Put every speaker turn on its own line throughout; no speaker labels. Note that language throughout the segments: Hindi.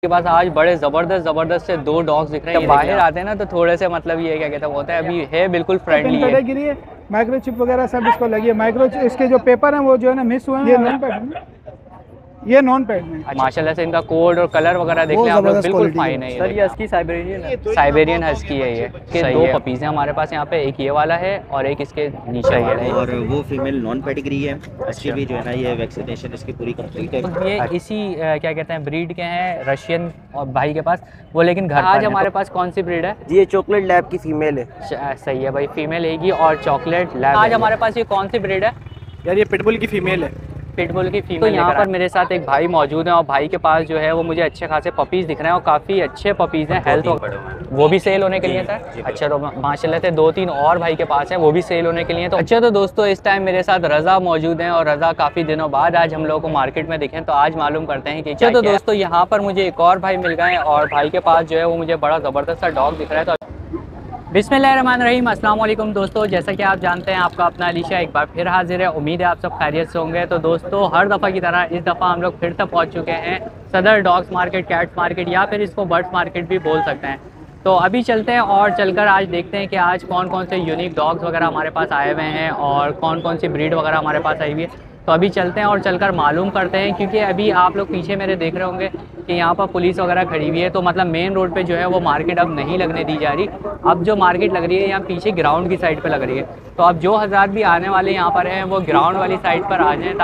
के पास आज बड़े ज़बरदस्त से दो डॉग्स दिख रहे हैं। जब बाहर आते हैं ना तो थोड़े से मतलब ये क्या कहते हैं होता है, अभी है बिल्कुल फ्रेंडली है।
माइक्रोचिप वगैरह सब इसको लगी है। माइक्रोचिप इसके जो पेपर हैं वो जो है ना मिस हुए हैं। ये नॉन पैड में
माशाल्लाह से इनका कोड और कलर वगैरह देख लें आप लोग, बिल्कुल फाइन है। सर ये हस्की साइबेरियन हस्की है। ये के दो पपीज़ हैं हमारे पास यहाँ पे, एक ये वाला है और एक इसके नीचे है,
और वो फीमेल नॉन पेडिग्री है। इसकी भी जो है ना ये वैक्सीनेशन इसकी पूरी कंप्लीट है।
ये इसी क्या कहते हैं ब्रीड के हैं, रशियन और भाई के पास वो, लेकिन घर आज हमारे पास कौन सी ब्रीड है?
ये चॉकलेट लैब की फीमेल है।
सही है भाई, फीमेल हैगी और चॉकलेट लैब। आज हमारे पास ये कौन सी ब्रीड है?
यार ये पिटबुल की फीमेल है।
पिटबुल की फीमेल। तो यहाँ पर मेरे साथ एक भाई मौजूद है और भाई के पास जो है वो मुझे अच्छे खासे पपीज़ दिख रहे हैं और काफ़ी अच्छे पपीज़ हैं। हेल्थ वो भी सेल होने के लिए सर? अच्छा, तो माशाल्लाह से दो तीन और भाई के पास हैं, वो भी सेल होने के लिए। तो अच्छा, तो दोस्तों इस टाइम मेरे साथ रज़ा मौजूद हैं और रज़ा काफ़ी दिनों बाद आज हम लोगों को मार्केट में दिखे, तो आज मालूम करते हैं कि क्या। तो दोस्तों यहाँ पर मुझे एक और भाई मिल गए और भाई के पास जो है वो मुझे बड़ा ज़बरदस्त सा डॉग दिख रहा है। तो बिस्मिल्लाहिर्रहमानिर्रहीम, अस्सलाम वालेकुम दोस्तों। जैसा कि आप जानते हैं आपका अपना अलीशा एक बार फिर हाजिर है। उम्मीद है आप सब खैरियत से होंगे। तो दोस्तों हर दफ़ा की तरह इस दफ़ा हम लोग फिर से पहुंच चुके हैं सदर डॉग्स मार्केट, कैट्स मार्केट या फिर इसको बर्ड्स मार्केट भी बोल सकते हैं। तो अभी चलते हैं और चलकर आज देखते हैं कि आज कौन कौन से यूनिक डॉग्स वगैरह हमारे पास आए हुए हैं और कौन कौन सी ब्रीड वगैरह हमारे पास आई हुई है। तो अभी चलते हैं और चलकर मालूम करते हैं, क्योंकि अभी आप लोग पीछे मेरे देख रहे होंगे कि यहाँ पर पुलिस वगैरह खड़ी हुई है। तो मतलब मेन रोड पे जो है वो मार्केट अब नहीं लगने दी जा रही। अब जो मार्केट लग रही है यहाँ पीछे ग्राउंड की साइड पे लग रही है। तो अब जो हज़रात भी आने वाले यहाँ पर हैं वो ग्राउंड वाली साइड पर आ जाएँ,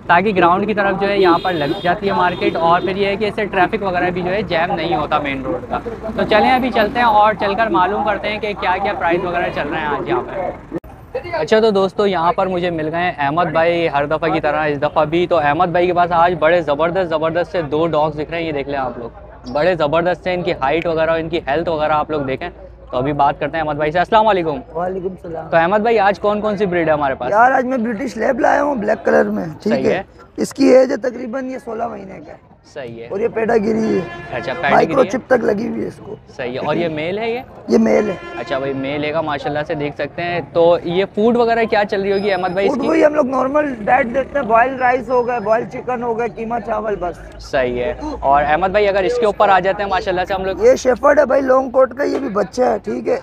ताकि ग्राउंड की तरफ जो है यहाँ पर लग जाती है मार्केट। और फिर ये है कि इससे ट्रैफिक वगैरह भी जो है जैम नहीं होता मेन रोड का। तो चलें अभी चलते हैं और चलकर मालूम करते हैं कि क्या क्या प्राइस वगैरह चल रहे हैं आज यहाँ पर। अच्छा, तो दोस्तों यहाँ पर मुझे मिल गए अहमद भाई हर दफ़ा की तरह इस दफ़ा भी। तो अहमद भाई के पास आज बड़े ज़बरदस्त से दो डॉग्स दिख रहे हैं। ये देख लें आप लोग, बड़े ज़बरदस्त हैं। इनकी हाइट वगैरह इनकी हेल्थ वगैरह आप लोग देखें। तो अभी बात करते हैं अहमद भाई से। अस्सलाम वालेकुम।
वालेकुम सलाम।
तो अहमद भाई आज कौन कौन सी ब्रीड है हमारे पास?
यार आज मैं ब्रिटिश लैब लाया हूँ ब्लैक कलर में, ठीक है। इसकी एज है तकरीबन ये 16 महीने का।
सही है।
और ये पेडागिरी है।
अच्छा,
माइक्रोचिप तक लगी हुई है इसको।
सही है। और ये मेल है?
ये मेल है।
अच्छा भाई, मेल है का माशाल्लाह से देख सकते हैं। तो ये फूड वगैरह क्या चल रही होगी अहमद भाई इसकी?
वही हम लोग नॉर्मल डाइट देते हैं, बॉयल राइस हो गए, बॉयल चिकन हो गया, कीमा चावल, बस।
सही है। और अहमद भाई अगर इसके ऊपर आ जाते हैं माशाल्लाह से हम लोग,
ये शेफर्ड है भाई, लॉन्ग कोट का, ये भी बच्चा है, ठीक है।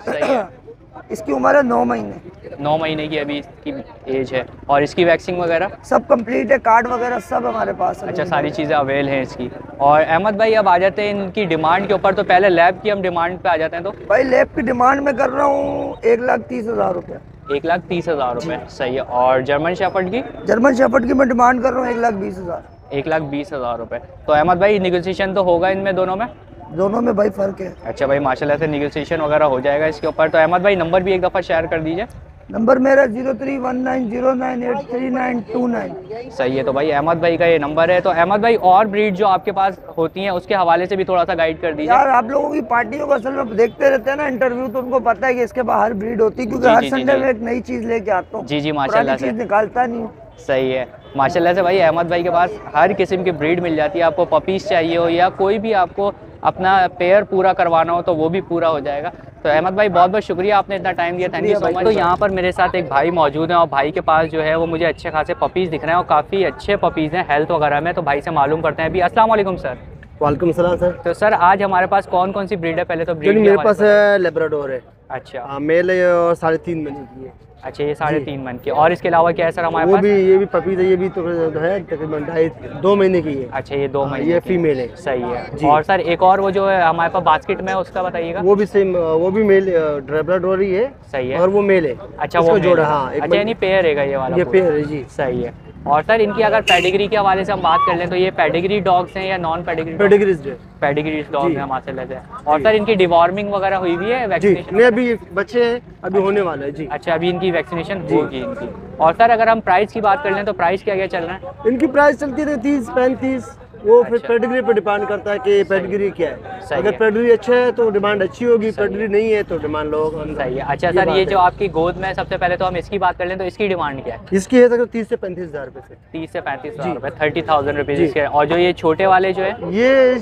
इसकी उम्र है 9 महीने।
9 महीने की अभी इसकी एज है। और इसकी वैक्सीन वगैरह
सब कंप्लीट है, कार्ड वगैरह सब हमारे पास है।
अच्छा, सारी चीज़ें अवेल हैं इसकी। और अहमद भाई अब आ जाते हैं इनकी डिमांड के ऊपर। तो पहले लैब की हम डिमांड पे आ जाते हैं। तो
भाई लैब की डिमांड में कर रहा हूँ 1,30,000 रुपये।
1,30,000 रुपये। सही है। और जर्मन शेफर्ड की?
जर्मन शेफर्ड की मैं डिमांड कर रहा हूँ 1,20,000।
1,20,000 रुपये। तो अहमद भाई निगोशिएशन तो होगा इनमें दोनों में?
दोनों में भाई फ़र्क है।
अच्छा भाई, माशाल्लाह से निगोशिएशन वगैरह हो जाएगा इसके ऊपर। तो अहमद भाई नंबर भी एक दफ़ा शेयर कर दीजिए।
नंबर मेरा 0319098329।
सही है। तो भाई अहमद भाई का ये नंबर है। तो अहमद भाई और ब्रीड जो आपके पास होती हैं उसके हवाले से भी थोड़ा सा गाइड कर दीजिए।
यार आप लोगों की पार्टियों को असल में देखते रहते हैं ना इंटरव्यू, तो उनको पता है कि इसके बाहर ब्रीड होती है, क्योंकि हर संडे में एक नई चीज़ लेके आता हूँ।
जी जी, माशाल्लाह से
निकालता नहीं हूँ।
सही है। माशाल्लाह से भाई अहमद भाई के पास हर किस्म की ब्रीड मिल जाती है। आपको पपीज़ चाहिए हो या कोई भी आपको अपना पेयर पूरा करवाना हो तो वो भी पूरा हो जाएगा। तो अहमद भाई बहुत बहुत शुक्रिया, आपने इतना टाइम दिया, थैंक यू सो मच। तो यहाँ पर मेरे साथ एक भाई मौजूद हैं और भाई के पास जो है वो मुझे अच्छे खासे पपीज़ दिख रहे हैं और काफ़ी अच्छे पपीज़ हैं हेल्थ वगैरह में। तो भाई से मालूम करते हैं अभी। अस्सलाम वालेकुम सर।
वालेकुम सलाम सर।
तो सर आज हमारे पास कौन कौन सी ब्रीड है? पहले तो ब्रीड
मेरे पास लेब्राडोर है।
अच्छा,
मेल है और 3.5 महीने की है।
अच्छा, ये 3.5 मन की। और इसके अलावा क्या है सर हमारे पास?
ये भी पपीज़ है, ये भी तो है तकरीबन 2.5 महीने की है।
अच्छा, ये 2 महीने
ये फीमेल है।
सही है। और सर एक और वो जो है हमारे पास बास्केट में है उसका बताइएगा।
वो भी सेम, वो भी मेल लेब्राडोर ही है।
सही है।
और वो मेल है।
अच्छा, वो
जोड़ा। हाँ,
अच्छा, यानी पेयर है ये वाला?
ये पेयर है जी।
सही है। और सर इनकी अगर पेडिग्री के हवाले से हम बात कर लें तो ये पेडिग्री डॉग्स हैं या नॉन पेडिग्री? पेडिग्री डॉग्स हैं माशाल्लाह से। और सर इनकी डिवॉर्मिंग वगैरह हुई हुई है? वैक्सीनेशन
नहीं, अभी बच्चे हैं, अभी होने वाला है जी।
अच्छा, अभी इनकी वैक्सीनेशन होगी इनकी। और सर अगर हम प्राइस की बात कर लें तो प्राइस क्या क्या चल रहा है?
इनकी प्राइस चलती है 30-35। वो फिर पेडिग्री पे डिपेंड करता है कि पेडिग्री क्या है। अगर पेडिग्री अच्छा है तो डिमांड अच्छी होगी, पेडिग्री नहीं है तो डिमांड लो।
सही है। अच्छा सर, ये जो आपकी गोद में सबसे पहले तो हम इसकी बात कर लें तो इसकी डिमांड क्या है?
इसकी है तक 30 से 35,000 रुपये से।
30 से 35,000 रुपये, 30,000 रुपीज़ इसके। और जो ये छोटे वाले जो है
ये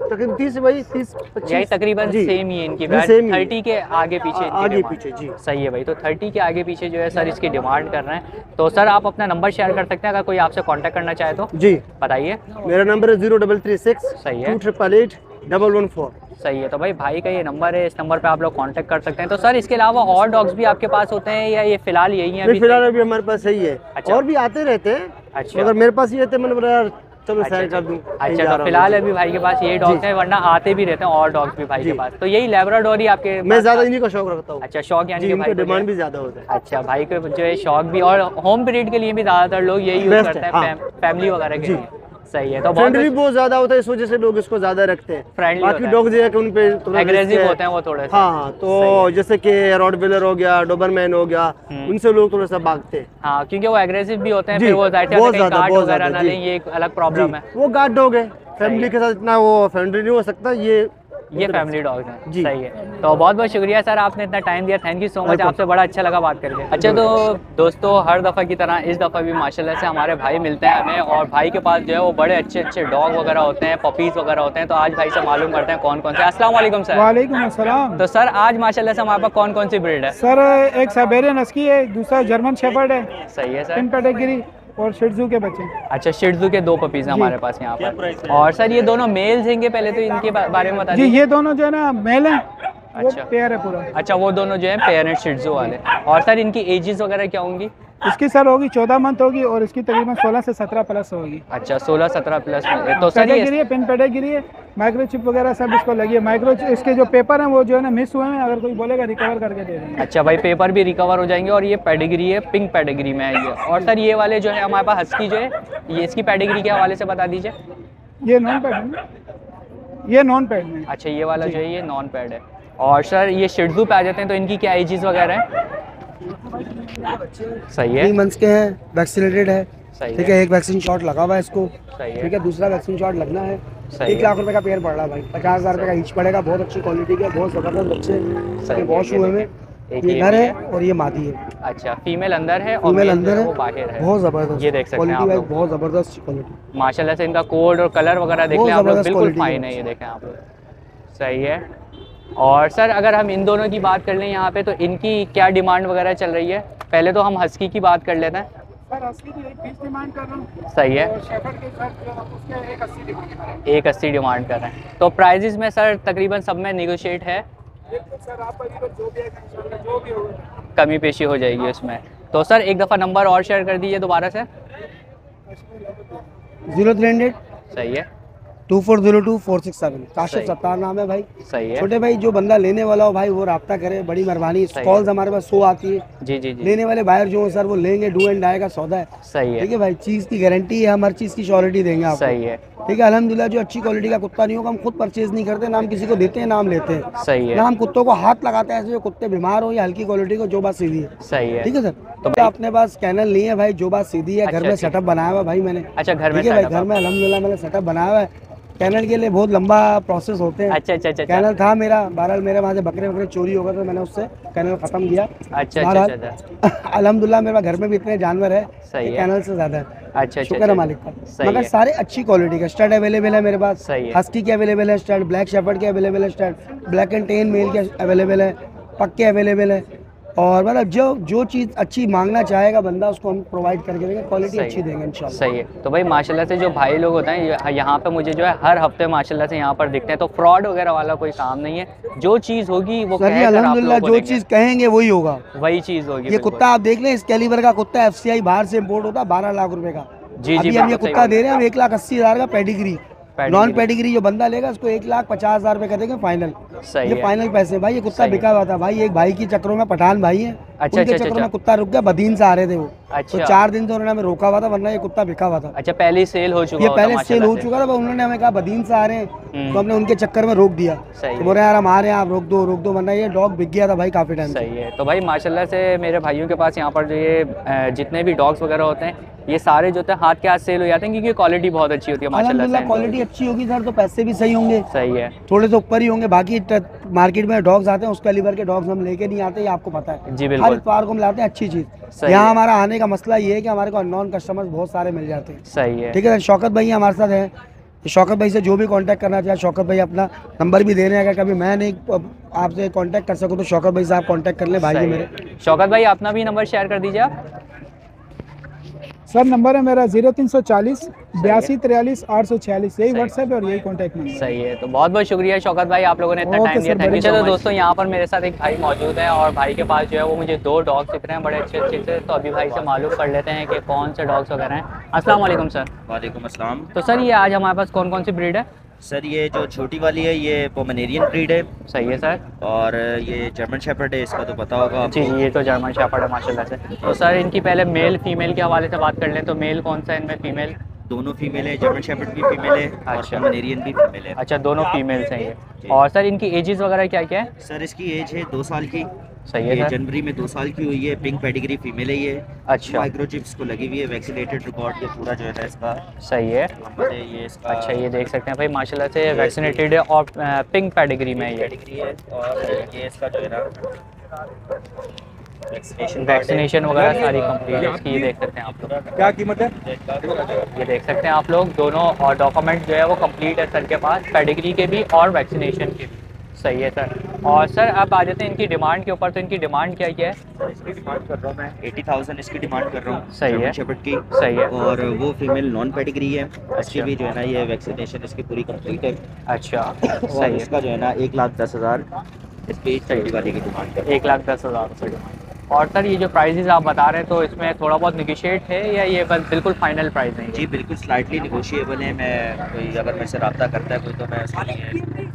तकरीबन 30 वही 30-25
यही तकरीबन सेम ही है इनकी। 30 के आगे पीछे
जी।
सही है भाई। तो 30 के आगे पीछे जो है सर इसकी डिमांड कर रहे हैं। तो सर आप अपना नंबर शेयर कर सकते हैं अगर कोई आपसे कांटेक्ट करना चाहे तो?
जी
बताइए।
मेरा नंबर है 0336
सही है।
288 814।
सही है। तो भाई भाई का ये नंबर है, इस नंबर पे आप लोग कांटेक्ट कर सकते हैं। तो सर इसके अलावा और डॉग्स भी आपके पास होते हैं या ये फिलहाल यही है?
नहीं, फिलहाल अभी हमारे पास सही है।
अच्छा।
और भी आते रहते हैं।
अच्छा।
अगर मेरे पास ये थे, मैंने बोला यार चलो सैर कर दूं।
अच्छा, तो फिलहाल अभी भाई के पास यही डॉग्स हैं, वरना आते भी रहते हैं और डॉग्स भी भाई के पास। तो यही लैब्राडोर ही आपके
मैं ज्यादा इन्हीं का शौक रखता हूँ।
अच्छा, शौक यानी
जी,
कि
इनका
भाई को जो
डिमांड
है-
भी ज्यादा होता है।
अच्छा, भाई को जो है शौक भी, और होम ब्रीड के लिए भी ज्यादातर लोग यही यूज
Best
करते
है,
हैं, फैमिली वगैरह के
जी।
लिए। सही है। तो
फ्रेंडली
बहुत
बहुत ज्यादा होता है, इस वजह से लोग इसको ज्यादा रखते हैं।
Friendly
बाकी
होता है।
डॉग जो है कि उन पे थोड़ा
एग्रेसिव
risk है।
होते हैं वो थोड़े से।
हाँ हाँ, तो जैसे कि रॉटविलर हो गया, डोबरमैन हो गया, उनसे लोग थोड़ा सा भागते हैं।
हाँ, क्योंकि वो एग्रेसिव भी होते हैं,
जी,
फिर वो जाहिर सी बात है
बहुत
कहीं
ज्यादा,
काट
बहुत
वगैरह
ज्यादा,
ना
जी।
लें, ये एक अलग प्रॉब्लम है।
वो गार्ड डॉग है, फैमिली के साथ इतना वो फ्रेंडली नहीं हो सकता।
ये फैमिली डॉग्स हैं।
जी।
सही है। तो बहुत बहुत शुक्रिया सर, आपने इतना टाइम दिया। थैंक यू सो मच, आपसे बड़ा अच्छा लगा बात करके। अच्छा, तो दोस्तों हर दफ़ा की तरह इस दफ़ा भी माशाल्लाह से हमारे भाई मिलते हैं हमें, और भाई के पास जो है वो बड़े अच्छे अच्छे डॉग वगैरह होते हैं, पपीज़ वगैरह होते हैं। तो आज भाई से मालूम करते हैं कौन कौन से। अस्सलाम वालेकुम सर।
वालेकुम अस्सलाम।
तो सर आज माशाल्लाह से हमारे पास कौन कौन सी ब्रीड है?
सर एक साइबेरियन हस्की है, दूसरा जर्मन शेफर्ड है,
सही है सर।
पिन पेडिग्री और शिट्जू के बच्चे।
अच्छा, शिट्जू के 2 पपीज़ हैं हमारे पास यहाँ पर। और सर ये दोनों मेल्स हैं? पहले तो इनके बारे में बता
जी,
दीजिए।
ये दोनों जो है ना मेल हैं, वो
अच्छा।
पेयर है पूरा।
अच्छा, वो दोनों जो है पेरेंट शिट्जू वाले। और सर इनकी एजेस वगैरह क्या होंगी?
इसकी सर होगी 14 मंथ होगी और इसकी तकरीबन 16 से 17 प्लस होगी।
अच्छा, 16-17 प्लस में। तो सर
पेडिग्री
ये
है, पिन पेडिग्री है, माइक्रोचिप वगैरह सब इसको लगी है। माइक्रोचिप इसके जो पेपर हैं वो जो है ना मिस हुए हैं, अगर कोई बोलेगा रिकवर करके दे देंगे।
अच्छा भाई, पेपर भी रिकवर हो जाएंगे। और ये पेडिग्री है, पिंक पेडिग्री में है ये। और सर ये वाले जो है हमारे पास हस्की जो है, ये इसकी पेडिग्री के हवाले से बता दीजिए।
ये नॉन पैड है ना? ये नॉन पैड में है।
अच्छा, ये वाला जो है ये नॉन पैड है। और सर ये शिट्जू पे आ जाते हैं, तो इनकी क्या एजेस वगैरह है? सही है।
3 मंथ्स के हैं, वैक्सीनेटेड है।
सही
ठीक है, एक वैक्सीन शॉट लगा हुआ है इसको।
सही है।
ठीक है, दूसरा वैक्सीन शॉट लगना है।
सही
1 लाख रुपए का पेयर पड़ रहा है भाई, 50,000 रुपए का ईच पड़ेगा। बहुत अच्छी क्वालिटी के, बहुत जबरदस्त बच्चे
सही है,
वॉश
ये
हुए में।
एक
ये
ये
घर
भी
है
है।
और ये मादी है।
अच्छा, फीमेल अंदर है और
फीमेल
मेल जो
अंदर
है वो
है,
बाहर है।
बहुत जबरदस्त।
ये देख सकते हैं आप
क्वालिटी
लोग।
बहुत जबरदस्त क्वालिटी।
माशाल्लाह से इनका कोड और कलर वगैरह देख
बहुत
लें आप लोग,
ज़बरदस्त
बिल्कुल
quality
फाइन
है।
है। ये देखें आप लोग, सही है। और सर अगर हम इन दोनों की बात कर लें यहाँ पे, तो इनकी क्या डिमांड वगैरह चल रही है? पहले तो हम हस्की की बात कर लेते हैं।
सर हस्की की 120 डिमांड कर रहा हूँ।
सही है।
और शेफर्ड के साथ उसके 180 डिमांड कर रहा हूँ।
180 डिमांड कर रहे हैं। तो प्राइजेस में सर तकरीबन सब में निगोशिएट है,
बिल्कुल सर, आपका जो भी है इंशाल्लाह जो भी होगा
कमी पेशी हो जाएगी उसमें। तो सर एक दफ़ा नंबर और शेयर कर दीजिए दोबारा से।
0300
सही है।
2402-467। काशिफ
सही।
सत्तार नाम है भाई।
सही है।
छोटे भाई जो बंदा लेने वाला हो भाई वो रब्ता करे, बड़ी मेहरबानी।
सही है।
कॉल्स हमारे पास 100 आती है।
जी जी जी,
लेने वाले बाहर जो हो सर वो लेंगे, डू एंड डाई का सौदा है।
सही है।
ठीक है भाई, चीज़ की गारंटी है, हम हर चीज़ की श्योरिटी देंगे आपको।
सही है।
ठीक है, अल्हम्दुलिल्लाह जो अच्छी क्वालिटी का कुत्ता नहीं होगा हम खुद परचेज नहीं करते, नाम किसी को देते हैं, नाम लेते हैं।
सही है।
ना हम कुत्तों को हाथ लगाते हैं ऐसे जो कुत्ते बीमार हो या हल्की क्वालिटी को, जो बात सीधी है।
सही है।
ठीक है सर।
तो
तो अपने पास कैनल नहीं है भाई, जो बात सीधी है। घर
अच्छा,
में
अच्छा।
सेटअप बनाया हुआ भाई मैंने।
अच्छा, घर में
ठीक है भाई,
setup
घर में अल्हम्दुलिल्लाह मैंने सेटअप बनाया हुआ है। कैनल के लिए बहुत लंबा प्रोसेस होते हैं।
अच्छा अच्छा अच्छा अच्छा
कैनल था मेरा, बहरहाल मेरे वहाँ से बकरे चोरी हो गए तो मैंने उससे कैनल खत्म किया।
अच्छा अच्छा
बहरहाल,
अच्छा
अल्हम्दुलिल्लाह मेरे घर में भी इतने जानवर है
सही
कि
है।
कैनल से ज्यादा है।
अच्छा अच्छा
शुक्र है
अच्छा।
मालिक का।
सही
मगर
है।
सारे अच्छी क्वालिटी के स्टड अवेलेबल है मेरे पास।
सही है।
हस्की के अवेलेबल है स्टड, ब्लैक शेफर्ड के अवेलेबल है stud, black and tan male के अवेलेबल है, पक्के अवेलेबल है। और मतलब जो चीज़ अच्छी मांगना चाहेगा बंदा उसको हम प्रोवाइड करके देंगे, क्वालिटी
सही
अच्छी देंगे इंशाल्लाह।
सही है। तो भाई माशाल्लाह से जो भाई लोग होते हैं यहाँ पे मुझे जो है हर हफ्ते माशाल्लाह से यहाँ पर दिखते हैं। तो फ्रॉड वगैरह वाला कोई काम नहीं है, जो चीज़ होगी वो
सर जी
कहकर आप
अल्हम्दुलिल्लाह
लोगों को
जो
देंगे।
चीज़ कहेंगे वही होगा।
वही चीज़ होगी।
ये
बिल्कुल।
कुत्ता आप देख लें, इस कैलिबर का कुत्ता FCI बाहर से इम्पोर्ट होता है 12 लाख रुपए का।
जी,
अभी हम ये
बिल्कुल सही
कुत्ता
बात
दे रहे हैं हम 1,80,000 का पेडिग्री। नॉन पेडिग्री जो बंदा लेगा उसको 1,50,000 रुपए का देंगे फाइनल।
सही
ये
है।
फाइनल पैसे भाई। ये कुत्ता
सही है।
बिका हुआ था भाई, एक भाई की चक्करों में, पठान भाई है,
अच्छा,
उनके
अच्छा,
चक्करों
अच्छा।
में कुत्ता रुक गया, बदीन से आ रहे थे वो।
अच्छा।
तो 4 दिन से उन्होंने हमें रोका हुआ था, वरना ये कुत्ता बिका हुआ था।
अच्छा, पहले ही सेल हो चुका
ये
होता
पहले सेल
माशाल्लाह
हो
से।
चुका था, पर उन्होंने हमें कहा बदीन से आ रहे हैं तो हमने उनके चक्कर में रोक दिया।
सही
तो बोल रहे यार हम आ रहे हैं, आप रोक दो, वरना ये डॉग बिक गया था भाई काफी टाइम से।
सही है। तो भाई माशाल्लाह से मेरे भाइयों के पास यहाँ पर जो ये जितने भी डॉग्स वगैरह होते हैं ये सारे जो होते हैं हाथ के हाथ सेल हो जाते हैं, क्योंकि क्वालिटी बहुत अच्छी होती है माशाल्लाह से।
क्वालिटी अच्छी होगी सर तो पैसे भी सही होंगे,
सही है।
थोड़े से ऊपर ही होंगे। बाकी मार्केट में डॉग्स आते हैं उस कैलिबर के डॉग्स हम लेके नहीं आते, ये आपको पता है।
जी बिल्कुल।
हर इतवार को हम लाते हैं अच्छी चीज़।
सही
यहाँ
है।
हमारा आने का मसला ये है कि हमारे को अननोन कस्टमर्स बहुत सारे मिल जाते हैं।
सही है।
ठीक है, शौकत भाई हमारे साथ हैं। शौकत भाई से जो भी कांटेक्ट करना चाहे, शौकत भाई अपना नंबर भी दे रहे हैं, अगर कभी मैं नहीं आपसे कांटेक्ट कर सकूँ तो शौकत भाई से आप कांटेक्ट कर लें, भाई
सही
मेरे।
है। शौकत भाई अपना भी नंबर शेयर कर दीजिए आप।
सर नंबर है मेरा 0340 82 43 846, यही व्हाट्सएप है और यही कॉन्टैक्ट नंबर।
सही है, तो बहुत बहुत शुक्रिया शौकत भाई, आप लोगों ने इतना
ओके
टाइम दिया,
सर,
थैंक यू।
very
चलो
much।
दोस्तों, यहाँ पर मेरे साथ एक भाई मौजूद है और भाई के पास जो है वो मुझे 2 डॉग्स दिख रहे हैं बड़े अच्छे अच्छे से, तो अभी भाई से मालूम कर लेते हैं कि कौन से डॉग्स वगैरह हैं। अस्सलाम वालेकुम सर।
वालेकुम अस्सलाम।
तो सर ये आज हमारे पास कौन कौन सी ब्रीड है?
सर ये जो छोटी वाली है ये पोमेरेनियन ब्रीड है,
सही है सर।
और ये जर्मन शेफर्ड है, इसका तो पता होगा आपको।
जी ये तो जर्मन शेफर्ड है माशाल्लाह से। तो सर इनकी पहले मेल फीमेल के हवाले से बात कर लें, तो मेल कौन सा है इनमें? फीमेल
दोनों फीमेल है, जर्मन शेफर्ड भी फीमेल है और
अच्छा।
पोमेरेनियन भी फीमेल है।
अच्छा, दोनों फीमेल सही है। और सर इनकी एजेस वगैरह क्या क्या है?
सर इसकी एज है 2 साल की,
सही है
ये
सर।
जनवरी में 2 साल की हुई है, पिंक पेडिग्री फीमेल है ये।
अच्छा
माइक्रोचिप्स को लगी हुई है, वैक्सीनेटेड रिकॉर्ड ये पूरा जो है इसका
सही है।
नंबर है ये इसका।
अच्छा, ये देख सकते हैं भाई माशाल्लाह से वैक्सीनेटेड है और पिंक पेडिग्री में है ये।
पेडिग्री है, और ये इसका जो है ना
वैक्सीनेशन वगैरह सारी कंप्लीट है इसकी, ये देख सकते हैं आप लोग।
क्या कीमत है?
ये देख सकते हैं आप लोग, दोनों और डॉक्यूमेंट जो है वो कंप्लीट है सर के पास, पेडिग्री के भी और वैक्सीनेशन के भी। सही है सर। और सर आप आ जाते हैं इनकी डिमांड के ऊपर, तो इनकी डिमांड क्या क्या है?
इसकी डिमांड कर रहा हूँ मैं 80,000 इसकी डिमांड कर रहा हूँ।
सही है।
जर्मन शेफर्ड की।
सही है।
और वो फीमेल नॉन पेडिग्री है, इसकी भी जो है ना ये वैक्सीनेशन इसकी पूरी कंप्लीट है।
अच्छा
और
सही है।
इसका जो है ना 1,10,000 इसकी छोटी वाली की डिमांड है।
1,10,000 रुपये डिमांड। और सर ये जो प्राइजेज आप बता रहे हैं तो इसमें थोड़ा बहुत निगोशिएट है या ये बस बिल्कुल फाइनल प्राइस नहीं है?
जी बिल्कुल स्लाइटली निगोशिएबल है। मैं कोई अगर मेरे से रब्ता करता है कोई तो मैं उसके लिए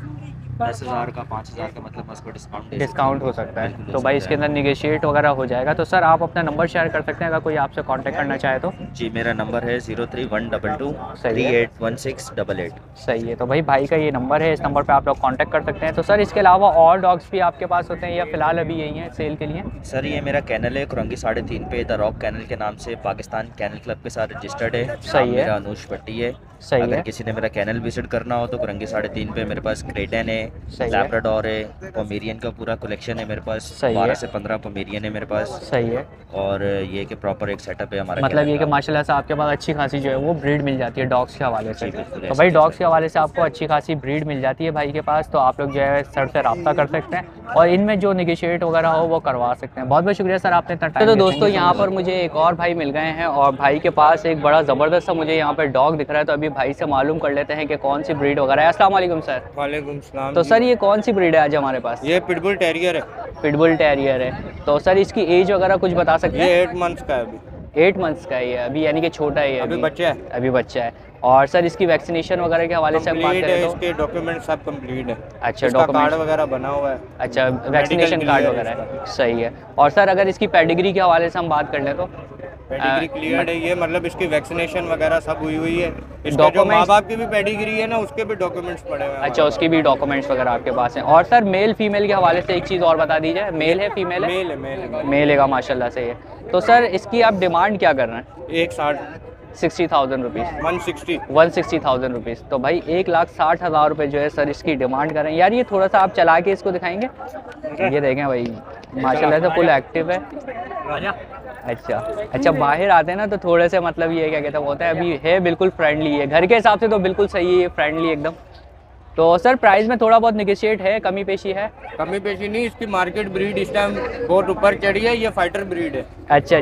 10,000 का 5,000 का मतलब मैं उसको
डिस्काउंट हो सकता
बिल्कुल
है,
हो
तो भाई
सकता
इसके अंदर निगोशिएट वगैरह हो जाएगा। तो सर आप अपना नंबर शेयर कर सकते हैं अगर कोई आपसे कांटेक्ट करना चाहे तो?
जी मेरा नंबर है 031222
सही है।
381688।
सही है, तो भाई भाई का ये नंबर है, इस नंबर पे आप लोग कांटेक्ट कर सकते हैं। तो सर इसके अलावा और डॉग्स भी आपके पास होते हैं या फिलहाल अभी यही हैं सेल के लिए?
सर ये मेरा कैनल है कुरंगी 3.5 पे, द रॉक कैनल के नाम से पाकिस्तान कैनल क्लब के साथ रजिस्टर्ड है।
सही है।
मेरा अनुज पट्टी है।
सही
अगर
है।
किसी ने मेरा कैनल विजिट करना हो तो कुरंगी 3.5 पे मेरे पास क्रेटन है,
सही है।
लैब्राडोर है, पोमेरियन का पूरा कलेक्शन है मेरे पास।
सही है।
12 से 15 पोमेरियन है मेरे पास।
सही है।
और ये कि प्रॉपर एक सेटअप है हमारा।
मतलब ये कि
kennel
माशाल्लाह से आपके पास अच्छी खासी जो है वो ब्रीड मिल जाती है डॉग्स के हवाले से।
जी, बिल्कुल
तो
ऐसा
भाई
ही
डॉग्स
है।
के हवाले से आपको अच्छी खासी ब्रीड मिल जाती है भाई के पास, तो आप लोग जो है सर से रब्ता कर सकते हैं और इनमें जो निगोशिएट वगैरह हो वो करवा सकते हैं। बहुत बहुत शुक्रिया सर आपने इतना टाइम। तो दोस्तों यहाँ पर मुझे एक और भाई मिल गए हैं और भाई के पास एक बड़ा ज़बरदस्त सा मुझे यहाँ पर डॉग दिख रहा है, तो अभी भाई से मालूम कर लेते हैं कि कौन सी ब्रीड वगैरह है। अस्सलाम वालेकुम सर।
वालेकुम सलाम।
तो सर ये कौन सी ब्रीड है आज हमारे पास?
ये पिटबुल टेरियर है,
पिटबुल टेरियर है। तो सर इसकी एज वगैरह कुछ बता सकते हैं?
ये 8 मंथ्स का है अभी।
8 मंथ्स का है ये अभी, यानी कि छोटा है ये
अभी बच्चा है।
अभी बच्चा है। और सर इसकी वैक्सीनेशन वगैरह के हवाले से हम बात
कंप्लीट है,
करें तो?
इसके डॉक्यूमेंट सब कंप्लीट है।
अच्छा,
इसका कार्ड
डॉक्यूमेंट
वगैरह बना हुआ है।
अच्छा, वैक्सीनेशन
Medical
कार्ड
clear है
वगैरह है,
इसका।
सही है। और सर अगर इसकी पेडिग्री के हवाले से हम बात कर लें तो?
पेडिग्री क्लियर है ये, मतलब इसकी वैक्सीनेशन वगैरह सब हुई हुई है। इसके जो
Documents-
माँ बाप की भी पेडिग्री है ना, उसके भी डॉक्यूमेंट्स पड़े हुए हैं।
अच्छा, उसकी भी डॉक्यूमेंट्स वगैरह आपके पास हैं। और सर मेल फीमेल के हवाले से एक चीज़ और बता दीजिए, मेल है फीमेल है?
मेल है, मेल है।
मेल है माशाल्लाह से ये। तो सर इसकी आप डिमांड क्या कर रहे हैं? 60,000 रुपीज़। 160,000 रुपीज़। तो भाई 1,60,000 रुपये जो है सर इसकी डिमांड कर रहे हैं। यार ये थोड़ा सा आप चला के इसको दिखाएंगे, ये देखें भाई माशाल्लाह से फुल एक्टिव है। अच्छा, बाहर आते हैं ना तो थोड़े से मतलब ये क्या कहते हैं होता है, अभी है बिल्कुल फ्रेंडली है, घर के हिसाब से तो बिल्कुल सही है, फ्रेंडली एकदम। तो सर प्राइस में थोड़ा बहुत निगोशिएट है, कमी पेशी है?
कमी पेशी नहीं, इसकी मार्केट ब्रीड इस टाइम बहुत ऊपर चढ़ी है। ये फाइटर ब्रीड है।
अच्छा।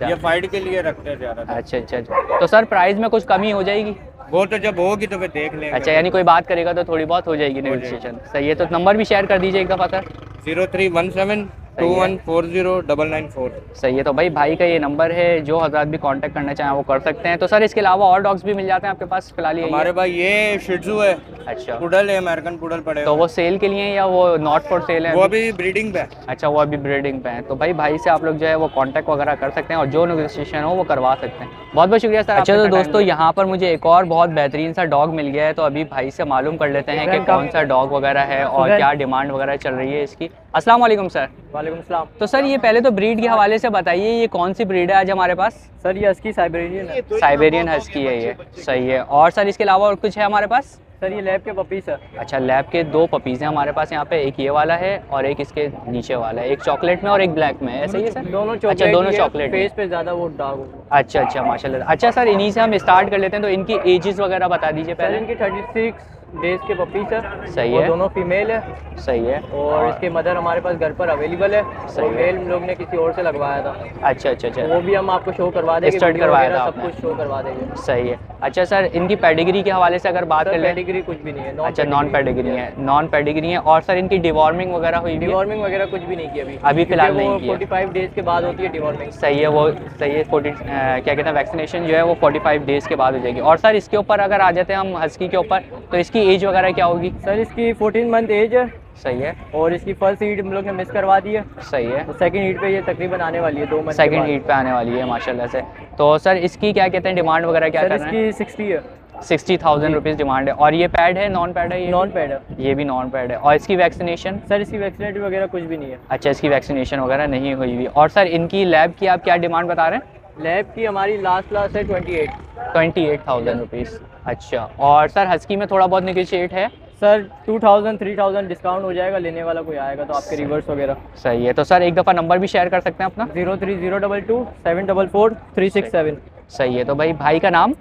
ये फाइट के लिए रखते हैं ज़्यादा।
अच्छा। तो सर प्राइस में कुछ कमी हो जाएगी?
वो तो जब होगी तो फिर देख लेंगे।
अच्छा, यानी कोई बात करेगा तो थोड़ी बहुत हो जाएगी नेगोशिएशन। सही है, तो नंबर भी शेयर कर दीजिए एक दफ़ा सर।
0317 2140
सही है, तो भाई का ये नंबर है, जो हजरात भी कांटेक्ट करना चाहें वो कर सकते हैं। तो सर इसके अलावा और डॉग्स भी मिल जाते हैं आपके पास फिलहाल? ये
हमारे पास ये शिट्जू है,
अच्छा,
पुडल है, अमेरिकन पुडल पड़े
तो वो सेल के लिए हैं या वो नॉट फॉर सेल है?
वो अभी ब्रीडिंग पे है।
अच्छा, वो अभी ब्रीडिंग पे हैं। तो भाई से आप लोग जो है वो कांटेक्ट वगैरह कर सकते हैं और जो नेगोशिएशन हो वो करवा सकते हैं। बहुत बहुत शुक्रिया सर। अच्छा, तो दोस्तों यहाँ पर मुझे एक और बहुत बेहतरीन सा डॉग मिल गया है, तो अभी भाई से मालूम कर लेते हैं कि कौन सा डॉग वगैरह है और क्या डिमांड वगैरह चल रही है इसकी। अस्सलाम वालेकुम सर।
वालेकुम सलाम।
तो सर ये पहले तो ब्रीड के हवाले से बताइए, ये कौन सी ब्रीड है आज हमारे पास?
सर ये हस्की साइबेरियन है।
साइबेरियन हस्की है ये, सही है। और सर इसके अलावा और कुछ है हमारे पास?
सर ये लैब के पपीस है।
अच्छा, लैब के 2 पपीज़ हैं हमारे पास यहाँ पे, एक ये वाला है और एक इसके नीचे वाला है, एक चॉकलेट में और एक ब्लैक में है, ऐसा ही है सर?
दोनों चॉकलेट।
अच्छा, दोनों चॉकलेट।
फेस पे ज़्यादा वो डार्क।
अच्छा माशाल्लाह। अच्छा सर इन्हीं से हम स्टार्ट कर लेते हैं, तो इनकी एजेस वगैरह बता दीजिए
सर
पहले।
इनकी 36, डेज के पपीज है।
सही
वो
है।
दोनों फीमेल है
सही है।
और इसके मदर हमारे पास घर पर अवेलेबल है।
सही
और
है।
मेल लोग ने किसी और से लगवाया था,
अच्छा अच्छा
तो
अच्छा।
वो भी हम आपको शो करवा देंगे,
स्टार्ट
वीडियो
करवाया
वगैरह
था
सब
आपने।
कुछ शो करवा देंगे।
सही है। अच्छा सर, इनकी पेडिग्री के हवाले से अगर बात कर
सर
लें।
पेडिग्री कुछ भी नहीं है,
अच्छा नॉन पेडिग्री है, नॉन पेडिग्री है। और सर इनकी डिवॉर्मिंग वगैरह हुई हुई है?
डिवॉर्मिंग वगैरह कुछ भी नहीं की अभी।
अभी फिलहाल नहीं की है।
45 डेज के बाद होती है डिवॉर्मिंग।
सही है, वो सही है। क्या कहते हैं, वैक्सीनेशन जो है वो 45 डेज़ के बाद हो जाएगी। और सर इसके ऊपर अगर आ जाते हैं हम हस्की के ऊपर, तो इसकी एज वगैरह क्या होगी?
सर इसकी 14 मंथ एज है।
सही है।
और इसकी फर्स्ट हीट हम लोग ने मिस करवा दी है।
सही है।
तो सेकंड हीट पे ये तकरीबन आने वाली है 2 मंथ।
सेकंड हीट पे आने वाली है माशाल्लाह से। तो सर इसकी क्या कहते हैं डिमांड वगैरह क्या
सर
कर रहे हैं?
इसकी 60 है।
60,000 रुपीज़ डिमांड है। और ये पैड है, नॉन पैड है? ये
नॉन पैड है।
ये भी नॉन पैड है। और इसकी वैक्सीनेशन?
सर इसकी वैक्सीनेटिव वगैरह कुछ भी नहीं है।
अच्छा, इसकी वैक्सीनेशन वगैरह नहीं हुई हुई। और सर इनकी लैब की आप क्या डिमांड बता रहे हैं?
लैब की हमारी लास्ट है
28,000 रुपीज़। अच्छा, और सर हस्की में थोड़ा बहुत निगोशिएट है?
सर 2000 3000 डिस्काउंट हो जाएगा, लेने वाला कोई आएगा तो आपके रिवर्स वगैरह।
सही है। तो सर एक दफ़ा नंबर भी शेयर कर सकते हैं अपना?
03022 744 367।
सही है। तो भाई का नाम?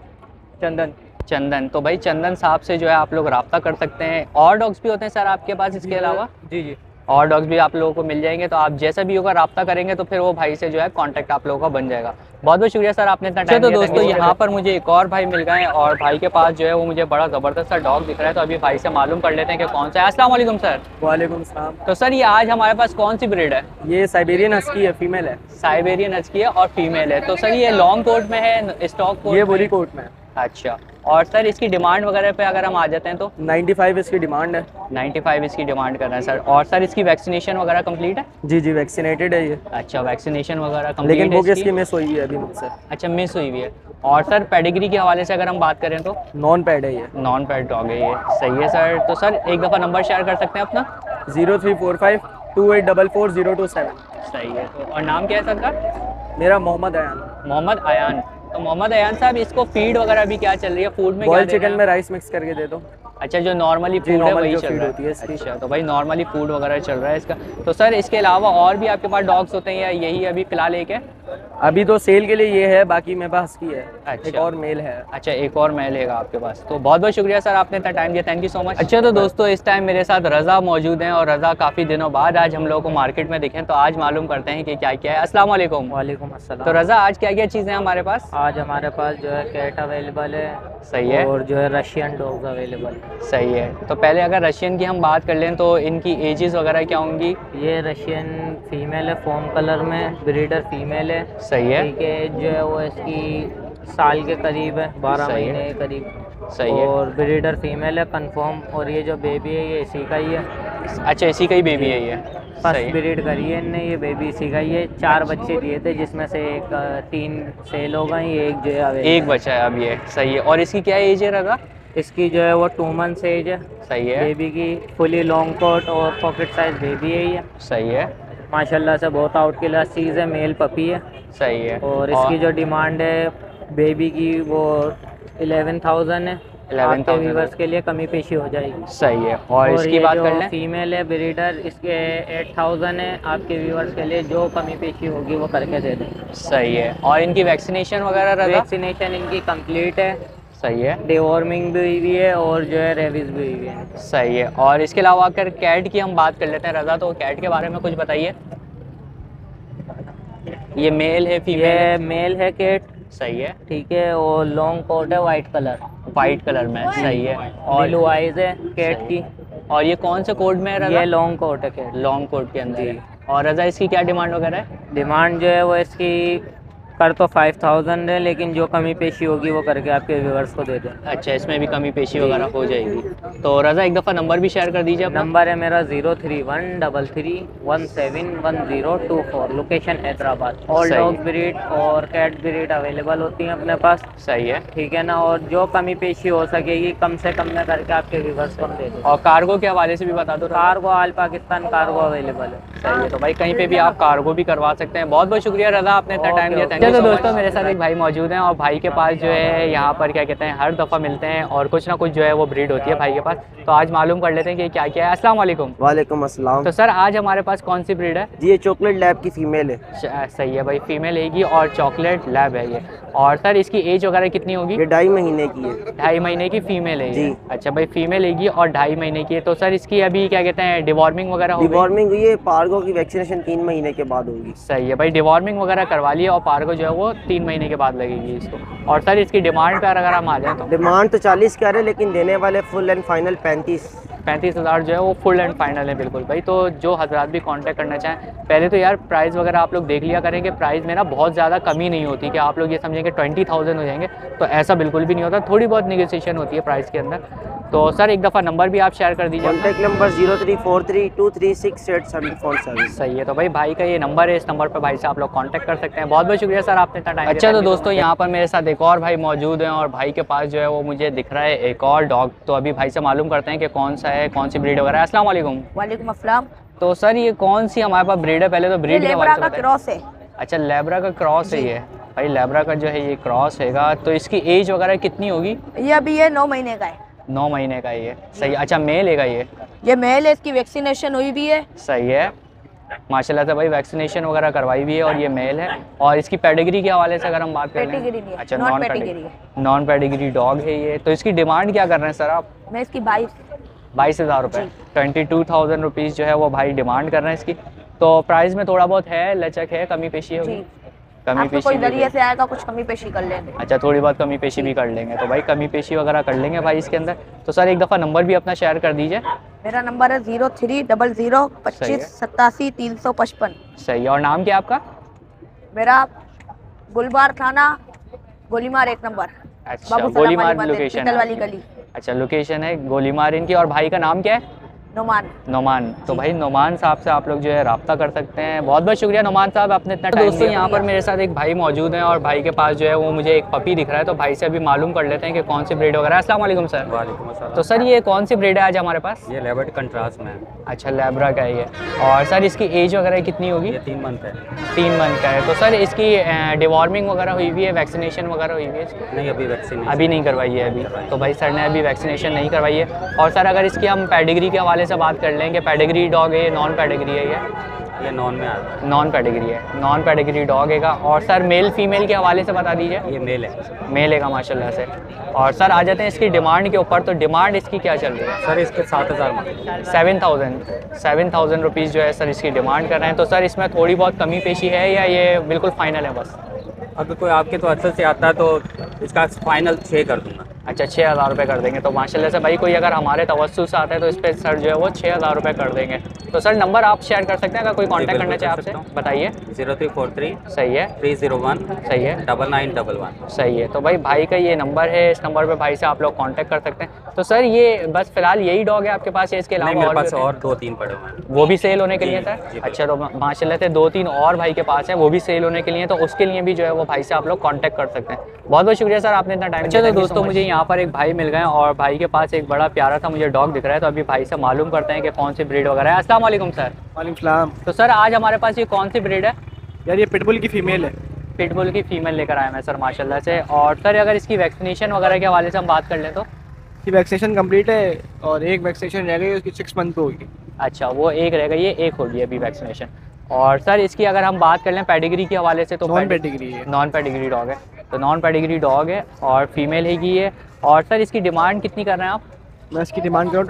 चंदन।
चंदन। तो भाई चंदन साहब से जो है आप लोग रब्ता कर सकते हैं। और डॉग्स भी होते हैं सर आपके पास इसके अलावा?
जी जी।
और डॉग्स भी आप लोगों को मिल जाएंगे, तो आप जैसा भी होगा रब्ता करेंगे तो फिर वो भाई से जो है कांटेक्ट आप लोगों का बन जाएगा। बहुत बहुत शुक्रिया सर, आपने इतना टाइम दिया। तो दोस्तों यहाँ पर मुझे एक और भाई मिल गए हैं और भाई के पास जो है वो मुझे बड़ा ज़बरदस्त सा डॉग दिख रहा है। तो अभी भाई से मालूम कर लेते हैं कि कौन सा है। अस्सलाम वालेकुम सर।
वालेकुम सलाम।
तो सर ये आज हमारे पास कौन सी ब्रीड है?
ये साइबेरियन हस्की है, फीमेल है।
साइबेरियन हस्की है और फीमेल है। तो सर ये लॉन्ग कोट में है, स्टॉक कोट?
ये बोली कोट में है।
अच्छा, और सर इसकी डिमांड वगैरह पे अगर हम आ जाते हैं तो?
95 इसकी डिमांड है।
95 इसकी डिमांड कर रहे हैं सर। और सर इसकी वैक्सीनेशन वगैरह कंप्लीट है?
जी जी, वैक्सीनेटेड है ये।
अच्छा, वैक्सीनेशन वगैरह कंप्लीट
लेकिन
है
बुक
इसकी?
इसकी मिस हुई है अभी मुझसे।
अच्छा, मिस हुई हुई है। और सर पेडिग्री के हवाले से अगर हम बात करें तो?
नॉन पैड है ये।
नॉन पैड डॉग है ये। सही है सर। तो सर एक दफ़ा नंबर शेयर कर सकते हैं अपना?
0345 2844 027।
सही है। तो और नाम क्या है सर का?
मेरा मोहम्मद अयान।
मोहम्मद अयान। तो मोहम्मद अयान साहब, इसको फीड वगैरह भी क्या चल रही है? फूड में क्या
बॉयल
दे रहे
चिकन
हैं
में राइस मिक्स करके दे दो।
अच्छा, जो नॉर्मली फूड है
नॉर्मल
वही
जो
चल
फीड
रहा
होती है
है?
इसकी।
अच्छा, तो भाई नॉर्मली फूड वगैरह चल रहा है इसका। तो सर इसके अलावा और भी आपके पास डॉग्स होते हैं या यही अभी फ़िलहाल एक है?
अभी तो सेल के लिए ये है, बाकी मेरे पास की है।
अच्छा।
एक और मेल है।
अच्छा, एक और मेल है आपके पास। तो बहुत बहुत शुक्रिया सर, आपने इतना टाइम दिया, थैंक यू सो मच। अच्छा, तो दोस्तों इस टाइम मेरे साथ रज़ा मौजूद हैं और रज़ा काफ़ी दिनों बाद आज हम लोगों को मार्केट में दिखें, तो आज मालूम करते हैं कि क्या क्या है। अस्सलाम वालेकुम।
वालेकुम अस्सलाम।
तो रज़ा आज क्या क्या चीज़ें हैं हमारे पास?
आज हमारे पास जो है कैट अवेलेबल है।
सही है।
और जो है रशियन डॉग्स अवेलेबल है।
सही है। तो पहले अगर रशियन की हम बात कर लें तो इनकी एजेस वगैरह क्या होंगी?
ये रशियन फीमेल है, फोम कलर में, ब्रीडर फीमेल है।
सही है।
ठीक है, जो है वो इसकी साल के करीब है, 12
सही है।
महीने के करीब।
सही है।
और ब्रीडर फीमेल है कंफर्म। और ये जो बेबी है ये इसी का ही है।
अच्छा, इसी का ही बेबी है ये? सही
फर्स्ट
है।
ब्रीड करी है इनने, ये बेबी इसी का ही है। 4 बच्चे दिए थे जिसमें से 3 सेल हो गए, ये एक जो है available
एक बचा है अब ये। सही है। और इसकी क्या एज है रज़ा?
इसकी जो है वो 2 मंथ्स एज है।
सही है।
बेबी की फुली लॉन्ग कोट और पॉकेट साइज बेबी है ये।
सही है।
माशाल्लाह से बहुत आउट क्लास चीज़ है, मेल पपी है।
सही है।
और इसकी जो डिमांड है बेबी की वो 11,000 है।
11,000
आपके व्यूवर्स के लिए कमी पेशी हो जाएगी।
सही है। और इसकी
ये
बात
जो
कर लें?
फीमेल है ब्रीडर, इसके 8,000 है। आपके व्यूवर्स के लिए जो कमी पेशी होगी वो करके दे दें।
सही है। और इनकी वैक्सीनेशन वगैरह रज़ा?
वैक्सीनेशन इनकी कंप्लीट है।
सही है।
डिवॉर्मिंग भी हुई है और जो है रेबीज भी हुई है।
सही है। और इसके अलावा अगर कैट की हम बात कर लेते हैं रज़ा, तो कैट के बारे में कुछ बताइए। ये मेल है, फीमेल
ये
है?
मेल है कैट।
सही है।
ठीक है, और लॉन्ग कोट है वाइट कलर।
वाइट कलर में। सही है। और
ब्लू आइज है कैट की।
और ये कौन से कोड में है रज़ा?
ये लॉन्ग कोट है कैट।
लॉन्ग कोट के अंदर है। और रज़ा इसकी क्या डिमांड वगैरह है?
डिमांड जो है वो इसकी कर तो 5,000 है, लेकिन जो कमी पेशी होगी वो करके आपके व्यूवर्स को दे दें।
अच्छा, इसमें भी कमी पेशी वगैरह हो जाएगी। तो रज़ा एक दफ़ा नंबर भी शेयर कर दीजिए अपना।
नंबर है मेरा 03133171024। लोकेशन हैदराबाद। ऑल
सही।
डॉग ब्रीड और कैट ब्रीड अवेलेबल होती हैं अपने पास।
सही है।
ठीक है ना, और जो कमी पेशी हो सकेगी कम से कम में करके आपके व्यूवर्स को हम दे दें।
और कार्गो के हवाले से भी बता दो।
Cargo all Pakistan cargo available है।
सही है। तो भाई कहीं पे भी आप कार्गो भी करवा सकते हैं। बहुत बहुत शुक्रिया रज़ा, आपने इतना टाइम दिया, थैंक यू। तो दोस्तों मेरे साथ एक भाई मौजूद हैं और भाई के पास जो है यहाँ पर क्या कहते हैं हर दफ़ा मिलते हैं और कुछ ना कुछ जो है वो ब्रीड होती है भाई के पास। तो आज मालूम कर लेते हैं कि क्या क्या है। अस्सलाम वालेकुम।
वालेकुम अस्सलाम।
तो सर आज हमारे पास कौन सी ब्रीड है?
जी ये चॉकलेट लैब की फीमेल है।
सही है भाई, फीमेल हैगी और चॉकलेट लैब है ये। और सर इसकी एज वगैरह कितनी होगी?
ये 2.5 महीने की है।
2.5 महीने की फीमेल है ये?
जी।
अच्छा भाई फीमेल है ये और 2.5 महीने की है। तो सर इसकी अभी क्या कहते हैं डिवॉर्मिंग वगैरह हो गई?
डिवॉर्मिंग हुई है, पार्गो की वैक्सीनेशन 3 महीने के बाद होगी।
सही है भाई, डिवॉर्मिंग वगैरह करवा लिया और पार्गो जो है वो 3 महीने के बाद लगेगी इसको। और सर इसकी डिमांड पर अगर हम आ जाए तो?
डिमांड तो 40 कह रहे हैं, लेकिन देने वाले फुल एंड फाइनल
35,000 जो है वो फुल एंड फाइनल है बिल्कुल भाई। तो जो हजरात भी कांटेक्ट करना चाहें, पहले तो यार प्राइस वगैरह आप लोग देख लिया करें कि प्राइस में ना बहुत ज़्यादा कमी नहीं होती कि आप लोग ये समझेंगे 20,000 हो जाएंगे, तो ऐसा बिल्कुल भी नहीं होता। थोड़ी बहुत निगोशिएशन होती है प्राइस के अंदर। तो सर एक दफ़ा नंबर भी आप शेयर कर दीजिए।
Contact number 0343236747।
सही है, तो भाई का ये नंबर है, इस नंबर पर भाई से आप लोग कांटेक्ट कर सकते हैं। बहुत बहुत शुक्रिया सर आपने इतना टाइम। अच्छा तो दोस्तों यहाँ पर मेरे साथ एक और भाई मौजूद हैं और भाई के पास जो है वो मुझे दिख रहा है एक और डॉग। तो अभी भाई से मालूम करते हैं कि कौन सा है, कौन सी ब्रीड वगैरह है। अस्सलाम वालेकुम।
वालेकुम अस्सलाम।
तो सर ये कौन सी हमारे पास ब्रीड है? पहले तो ब्रीड के
लेब्रा का क्रॉस है।
अच्छा लेब्रा का क्रॉस है ये भाई, लेब्रा का जो है ये क्रॉस हैगा। तो इसकी एज वगैरह कितनी होगी?
ये अभी ये 9 महीने का है।
9 महीने का ये? सही। अच्छा मेल है
ये मेल है, इसकी वैक्सीनेशन हुई भी है।
सही है माशाल्लाह से भाई, वैक्सीनेशन वगैरह करवाई हुई है और ये मेल है। और इसकी पेडिग्री के हवाले से अगर हम बात करें? अच्छा नॉन पेडिग्री डॉग है ये। तो इसकी डिमांड क्या कर रहे हैं सर आप?
मैं इसकी
22,000 रुपये, 22,000 रुपीज़ जो है वो भाई डिमांड कर रहे हैं इसकी। तो प्राइस में थोड़ा बहुत है, लचक है, कमी पेशी होगी? कमी पेशी
कोई जरिए से आएगा कुछ कमी पेशी कर लेंगे।
अच्छा थोड़ी बहुत कमी पेशी भी कर लेंगे, तो भाई कमी पेशी वगैरह कर लेंगे भाई इसके अंदर। तो सर एक दफ़ा नंबर भी अपना शेयर कर दीजिए।
मेरा नंबर है 0300258355।
सही है। और नाम क्या है आपका?
मेरा गुलबार थाना, गोलीमार 1 नंबर।
अच्छा गोलीमार लोकेशन
वाली गली।
अच्छा लोकेशन है गोलीमार इनकी। और भाई का नाम क्या है? नोमान। तो भाई नोमान साहब से आप लोग जो है रब्ता कर सकते हैं। बहुत बहुत शुक्रिया नोमान साहब, आपने इतना टाइम। दोस्तों यहाँ पर मेरे साथ एक भाई मौजूद हैं और भाई के पास जो है वो मुझे एक पपी दिख रहा है। तो भाई से अभी मालूम कर लेते हैं कि कौन सी ब्रीड वगैरह है। अस्सलाम वालेकुम सर।
वालेकुम अस्सलाम।
तो सर ये कौन सी ब्रीड है आज हमारे पास?
ये लेबर्ट कंट्रास्ट में है।
अच्छा लेब्रा का है ये। और सर इसकी एज वगैरह कितनी होगी?
ये 3 मंथ है।
3 मंथ का है। तो सर इसकी डिवॉर्मिंग वगैरह हुई हुई है, वैक्सीनेशन वगैरह हुई हुई है?
नहीं अभी वैक्सीन
अभी नहीं करवाई है अभी। तो भाई सर ने अभी वैक्सीनेशन नहीं करवाई है। और सर अगर इसकी हम पेडिग्री के हवाले से बात कर लें कि पेडिग्री डॉग है, नॉन पेडिग्री है
ये नॉन में आता है।
नॉन पेडिग्री है, नॉन पेडिग्री डॉग है। और सर मेल फीमेल के हवाले से बता दीजिए।
ये मेल है।
मेल है माशाल्लाह से। और सर आ जाते हैं इसकी डिमांड के ऊपर। तो डिमांड इसकी क्या चल रही है?
सर इसके 7,000
7,000 रुपीज़ जो है सर इसकी डिमांड कर रहे हैं। तो सर इसमें थोड़ी बहुत कमी पेशी है या ये बिल्कुल फाइनल है बस?
अगर कोई आपके तो अच्छे से आता है तो इसका फाइनल 6 कर दूँगा।
अच्छा 6,000 रुपये कर देंगे। तो माशाल्लाह से भाई कोई अगर हमारे तवज्जुह से आता है तो इस पर सर जो है वो 6,000 रुपये कर देंगे। तो सर नंबर आप शेयर कर सकते हैं अगर कोई कांटेक्ट करना चाहे आपसे? बताइए।
0343
सही है
301
सही है
9911।
सही है। तो भाई का ये नंबर है, इस नंबर पे भाई से आप लोग कांटेक्ट कर सकते हैं। तो सर ये बस फिलहाल यही डॉग है आपके पास या इसके अलावा?
मेरे पास और 2-3 पड़े हुए हैं।
वो भी सेल होने के लिए सर? अच्छा तो माशाल्लाह से 2-3 और भाई के पास है, वो भी सेल होने के लिए। तो उसके लिए भी जो है वो भाई से आप लोग कांटेक्ट कर सकते हैं। बहुत बहुत शुक्रिया सर आपने इतना टाइम। अच्छा तो दोस्तों मुझे यहाँ पर एक भाई मिल गए और भाई के पास एक बड़ा प्यारा था मुझे डॉग दिख रहा है। तो अभी भाई से मालूम करते हैं कि कौन सी ब्रीड वगैरह है। अस्सलाम वालेकुम सर।
वालेकुम सलाम।
तो सर आज हमारे पास ये कौन सी ब्रीड है?
यार ये पिटबुल की फीमेल है।
पिटबुल की फीमेल लेकर आए मैं सर माशाल्लाह से। और सर अगर इसकी वैक्सीनेशन वगैरह के हवाले से हम बात कर लें तो?
इसकी वैक्सीनेशन कंप्लीट है और एक वैक्सीनेशन रह गई, उसकी 6 मंथ पे होगी।
अच्छा वो एक रह गई है, एक होगी अभी वैक्सीनेशन। और सर इसकी अगर हम बात कर लें पेडिग्री के हवाले से तो?
नॉन पेडिग्री है।
नॉन पेडिग्री डॉग है। तो नॉन पेडिग्री डॉग है और फीमेल है की है। और सर इसकी डिमांड कितनी कर रहे हैं आप?
मैं इसकी डिमांड कर रहा हूँ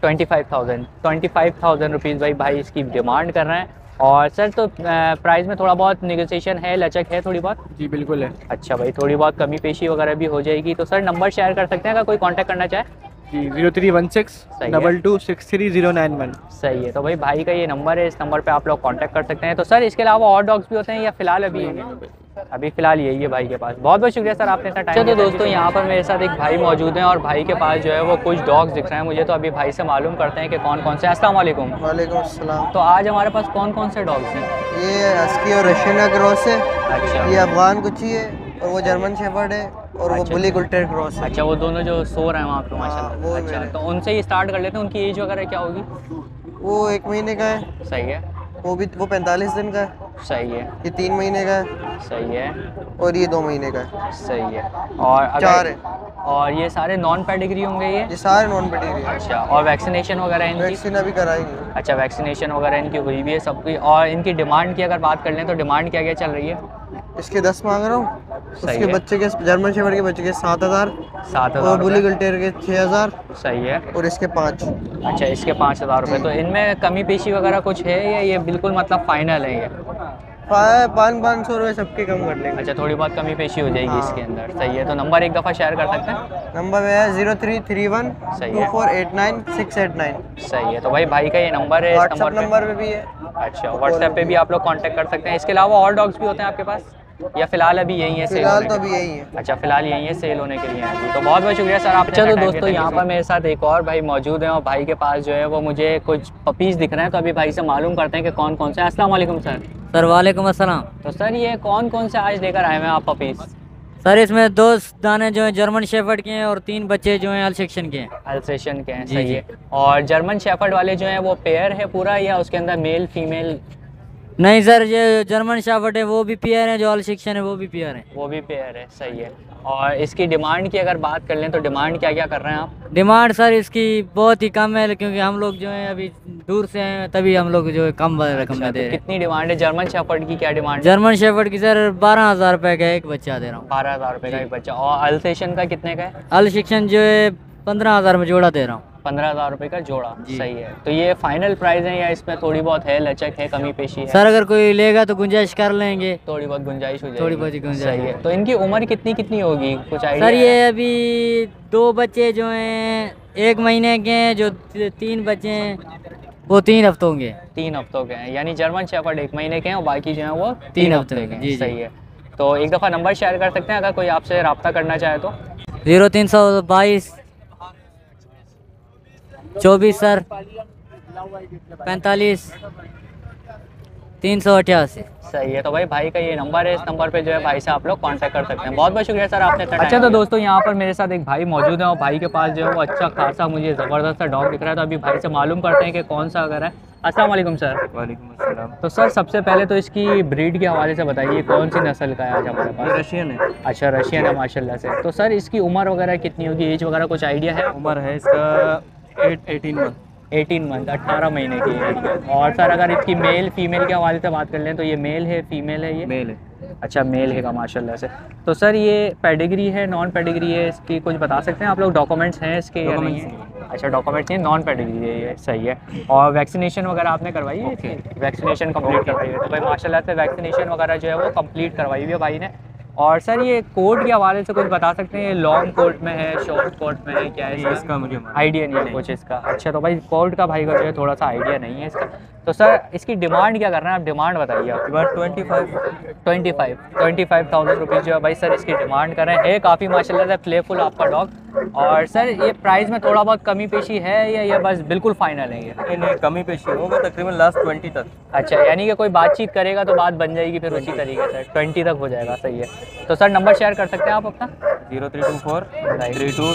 25,000 रुपीज़ भाई इसकी डिमांड कर रहे हैं। और सर तो प्राइस में थोड़ा बहुत निगोशिएशन है, लचक है थोड़ी बहुत?
जी बिल्कुल है।
अच्छा भाई थोड़ी बहुत कमी पेशी वगैरह भी हो जाएगी। तो सर नंबर शेयर कर सकते हैं अगर कोई कांटेक्ट करना चाहे?
जी 0316226391।
सही है। तो भाई का ये नंबर है, इस नंबर पे आप लोग कांटेक्ट कर सकते हैं। तो सर इसके अलावा और डॉग्स भी होते हैं या फिलहाल अभी फ़िलहाल यही है भाई के पास। बहुत बहुत शुक्रिया सर आपने इतना टाइम। तो दोस्तों यहाँ पर मेरे साथ एक भाई मौजूद हैं और भाई के पास जो है वो कुछ डॉग्स दिख रहे हैं मुझे। तो अभी भाई से मालूम करते हैं कि कौन कौन से। अस्सलाम वालेकुम।
वालेकुम अस्सलाम।
तो आज हमारे पास कौन कौन से डॉग्स हैं?
ये हस्की और रशियन क्रॉस है।
अच्छा
ये अफगान कुची है और वो जर्मन शेफर्ड है और वो बुली गुल्टर क्रॉस है।
अच्छा वो दोनों जो सो रहे हैं वहाँ पे माशाल्लाह। अच्छा तो उनसे ही स्टार्ट कर लेते हैं। उनकी एज वगैरह क्या होगी?
वो 1 महीने का है।
सही है।
वो 45 दिन का है।
सही है।
ये 3 महीने का है।
सही है।
और ये 2 महीने का है।
सही है। और
4 है।
और ये सारे नॉन पेडिग्री होंगे
ये सारे नॉन पेडिग्री।
अच्छा, और वैक्सीनेशन वगैरह इनकी?
वैक्सीन अभी कराई नहीं।
अच्छा, वैक्सीनेशन वगैरह इनकी हुई भी है सबकी। और इनकी डिमांड की अगर बात कर लें तो डिमांड क्या क्या चल रही है?
इसके 10 मांग रहा हूँ, उसके बच्चे के जर्मन शेफर्ड के बच्चे के 7,000 और बुली गुल्टेर के 6,000।
सही है।
और इसके 5।
अच्छा, इसके 5,000 रुपये। तो इनमें कमी पेशी वगैरह कुछ है या ये बिल्कुल मतलब फाइनल है ये?
500 रुपये सबके कम कर लेंगे।
अच्छा, थोड़ी बहुत कमी पेशी हो जाएगी इसके अंदर। सही है। तो नंबर एक दफ़ा शेयर कर सकते हैं?
नंबर है 0331 2489 689।
सही है। तो भाई का ये नंबर है,
व्हाट्सएप नंबर पे भी है।
अच्छा, व्हाट्सएप पे भी आप लोग कांटेक्ट कर सकते हैं। इसके अलावा और डॉग्स भी होते हैं आपके पास या फिलहाल अभी यही है?
फिलहाल तो अभी यही है।
अच्छा, फिलहाल यही है, सेल होने के लिए अभी। तो बहुत बहुत शुक्रिया सर आप। अच्छा, तो दोस्तों यहाँ पर मेरे साथ एक और भाई मौजूद हैं और भाई के पास जो है वो मुझे कुछ पपीज़ दिख रहे हैं। तो अभी भाई से मालूम करते हैं कि कौन कौन से हैं। अस्सलाम वालेकुम सर।
सर वालेकुम अस्सलाम।
तो सर ये कौन कौन से आज लेकर आए हैं आप पपीज़?
सर इसमें 2 दाने जो हैं जर्मन शेफर्ड के हैं और 3 बच्चे जो हैं अल्सेक्शन के हैं।
अल्सेक्शन के हैं, सही है। और जर्मन शेफर्ड वाले जो हैं वो पेयर है पूरा या उसके अंदर मेल फीमेल?
नहीं सर, ये जर्मन शेफर्ड है वो भी पेयर है, जो अल्सेक्शन है वो भी पेयर है।
वो भी पेयर है, सही है। और इसकी डिमांड की अगर बात कर लें तो डिमांड क्या क्या कर रहे हैं आप?
डिमांड सर इसकी बहुत ही कम है, क्योंकि हम लोग जो है अभी दूर से हैं, तभी हम लोग जो है कम रकम में दे रहे हैं।
कितनी डिमांड है जर्मन शेफर्ड की? क्या डिमांड?
जर्मन शेफर्ड की सर 12,000 रुपये का एक बच्चा दे रहा हूँ।
12,000 रुपये का एक बच्चा। और अल्सेक्शन का कितने का है?
अल्सेक्शन जो है 15,000 में जोड़ा दे रहा हूँ।
15,000 रुपये का जोड़ा, सही है। तो ये फाइनल प्राइस है या इसमें थोड़ी बहुत है, लचक है, कमी पेशी है?
सर अगर कोई लेगा तो गुंजाइश कर लेंगे,
थोड़ी बहुत गुंजाइश हो जाएगी।
थोड़ी बहुत गुंजाइश,
सही है। तो इनकी उम्र कितनी कितनी होगी, कुछ आइडिया?
सर ये अभी 2 बच्चे जो हैं 1 महीने के हैं, जो 3 बच्चे हैं वो 3 हफ्तों के।
3 हफ्तों के हैं, यानी जर्मन शेफर्ड 1 महीने के हैं और बाकी जो हैं वो
3 हफ्ते के। जी,
सही है। तो एक दफ़ा नंबर शेयर कर सकते हैं अगर कोई आपसे रब्ता करना चाहे तो?
0322 24 सर 45 388।
सही है। तो भाई का ये नंबर है, इस नंबर पे जो है भाई से आप लोग कांटेक्ट कर सकते हैं। बहुत बहुत शुक्रिया सर आपने। अच्छा, तो दोस्तों यहाँ पर मेरे साथ एक भाई मौजूद है और भाई के पास जो है वो अच्छा खासा मुझे ज़बरदस्त डॉग दिख रहा है। तो अभी भाई से मालूम करते हैं कि कौन सा अगर है। अस्सलाम वालेकुम सर।
वालेकुम अस्सलाम।
तो सर सबसे पहले तो इसकी ब्रीड के हवाले से बताइए, कौन सी नस्ल का है आज हमारे पास?
रशियन है।
अच्छा, रशियन है माशाल्लाह से। तो सर इसकी उम्र वगैरह कितनी होगी, एज वगैरह कुछ आइडिया है?
उम्र है इसका 18 मंथ।
18 मंथ, 18 महीने की एज है। और सर अगर इसकी मेल फीमेल के हवाले से बात कर लें तो ये मेल है फीमेल है? ये
मेल है।
अच्छा, मेल है का माशाल्लाह से। तो सर ये पेडिग्री है नॉन पेडिग्री है, इसकी कुछ बता सकते हैं आप लोग? डॉक्यूमेंट्स हैं इसके या नहीं है? अच्छा, डॉक्यूमेंट्स नहीं, नॉन पेडिग्री है ये, सही है। और वैक्सीनेशन वगैरह आपने करवाई है इसकी? वैक्सीनेशन कंप्लीट करवाई है। तो भाई माशाल्लाह से वैक्सीनेशन वगैरह जो है वो कंप्लीट करवाई हुई है भाई ने। और सर ये कोट के हवाले से कुछ बता सकते हैं, ये लॉन्ग कोट में है, शॉर्ट कोट में है, क्या है
इसका? मुझे
आइडिया नहीं है कुछ इसका। अच्छा, तो भाई कोट का भाई का जो है थोड़ा सा आइडिया नहीं है इसका। तो सर इसकी डिमांड क्या कर रहे हैं आप? डिमांड बताइए आप। 25,000 रुपीज़ जो है भाई सर इसकी डिमांड कर रहे हैं। है काफ़ी माशाल्लाह से प्लेफुल आपका डॉग। और सर ये प्राइस में थोड़ा बहुत कमी पेशी है या ये बस बिल्कुल फाइनल है? ये
नहीं, कमी पेशी होगा तकरीबन लास्ट 20 तक।
अच्छा, यानी कि कोई बातचीत करेगा तो बात बन जाएगी फिर उसी तरीके से 20 तक हो जाएगा, सही है। तो सर नंबर शेयर कर सकते हैं आप अपना?
0324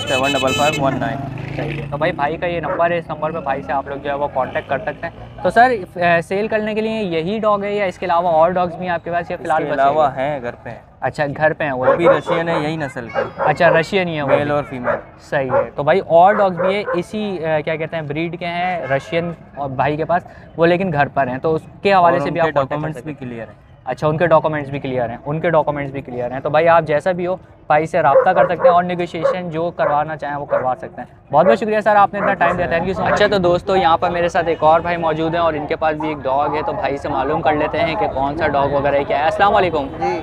327519।
सही है। तो भाई का ये नंबर है, इस नंबर पे भाई से आप लोग जो है वो कांटेक्ट कर सकते हैं। तो सर सेल करने के लिए यही डॉग है या इसके अलावा और डॉग्स भी हैं आपके पास या फिलहाल?
इसके अलावा हैं, घर पे हैं।
अच्छा, घर पे हैं वो
भी रशियन है, यही नस्ल के।
अच्छा, रशियन ही है,
मेल और फीमेल।
सही है। तो भाई और डॉग्स भी है इसी क्या कहते हैं ब्रीड के हैं, रशियन और भाई के पास वो, लेकिन घर पर हैं। तो उसके हवाले से भी आप
डॉक्यूमेंट्स भी क्लियर है।
अच्छा, उनके डॉक्यूमेंट्स भी क्लियर हैं, उनके डॉक्यूमेंट्स भी क्लियर हैं। तो भाई आप जैसा भी हो भाई से रब्ता कर सकते हैं और नेगोशिएशन जो करवाना चाहें वो करवा सकते हैं। बहुत बहुत शुक्रिया सर आपने इतना टाइम दिया, थैंक यू सो मच। अच्छा, तो दोस्तों यहाँ पर मेरे साथ एक और भाई मौजूद हैं और इनके पास भी एक डॉग है। तो भाई से मालूम कर लेते हैं कि कौन सा डॉग वगैरह क्या है। अस्सलाम वालेकुम
जी।